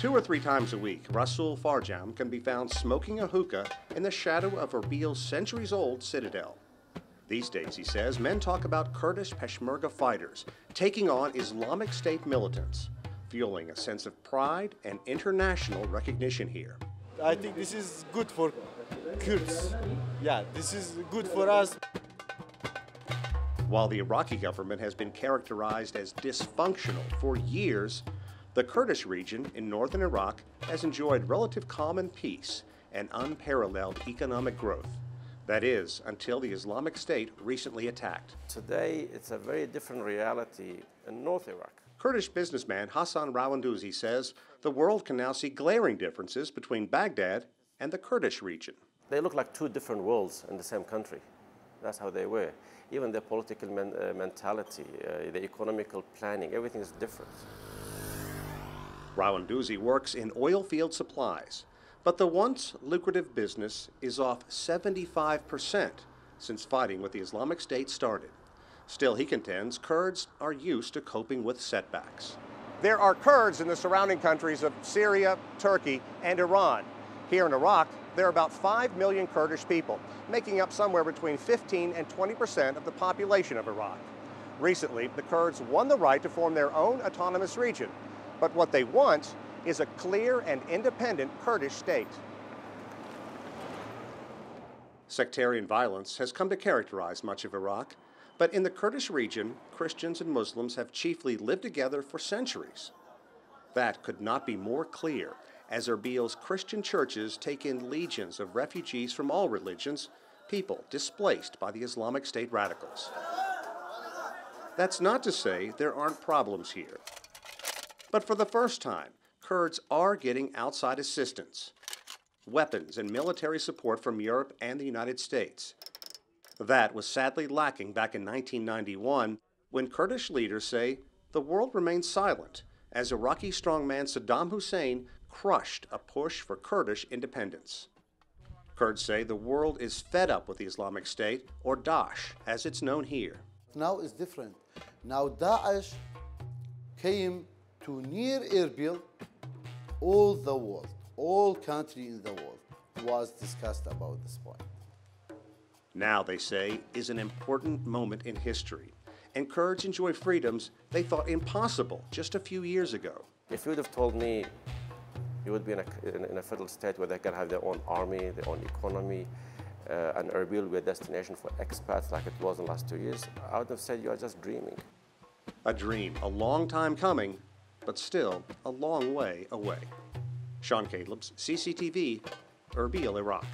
2 or 3 times a week, Rasul Farjam can be found smoking a hookah in the shadow of Erbil's centuries-old citadel. These days, he says, men talk about Kurdish Peshmerga fighters taking on Islamic State militants, fueling a sense of pride and international recognition here. I think this is good for Kurds. Yeah, this is good for us. While the Iraqi government has been characterized as dysfunctional for years, the Kurdish region in northern Iraq has enjoyed relative calm and peace and unparalleled economic growth. That is, until the Islamic State recently attacked. Today, it's a very different reality in North Iraq. Kurdish businessman Hassan Rawandouzi says the world can now see glaring differences between Baghdad and the Kurdish region. They look like two different worlds in the same country. That's how they were. Even their political mentality, the economical planning, everything is different. Rawandouzi works in oil field supplies, but the once lucrative business is off 75% since fighting with the Islamic State started. Still, he contends Kurds are used to coping with setbacks. There are Kurds in the surrounding countries of Syria, Turkey, and Iran. Here in Iraq, there are about 5 million Kurdish people, making up somewhere between 15 and 20% of the population of Iraq. Recently, the Kurds won the right to form their own autonomous region, but what they want is a clear and independent Kurdish state. Sectarian violence has come to characterize much of Iraq, but in the Kurdish region, Christians and Muslims have chiefly lived together for centuries. That could not be more clear as Erbil's Christian churches take in legions of refugees from all religions, people displaced by the Islamic State radicals. That's not to say there aren't problems here. But for the first time, Kurds are getting outside assistance, weapons and military support from Europe and the United States. That was sadly lacking back in 1991 when Kurdish leaders say the world remained silent as Iraqi strongman Saddam Hussein crushed a push for Kurdish independence. Kurds say the world is fed up with the Islamic State, or Daesh, as it's known here. Now it's different. Now Daesh came to near Erbil. All the world, all country in the world was discussed about this point. Now, they say, is an important moment in history, and Kurds enjoy freedoms they thought impossible just a few years ago. If you would have told me you would be in a federal state where they can have their own army, their own economy, and Erbil will be a destination for expats like it was in the last 2 years, I would have said you are just dreaming. A dream, a long time coming, but still a long way away. Sean Caleb's CCTV, Erbil, Iraq.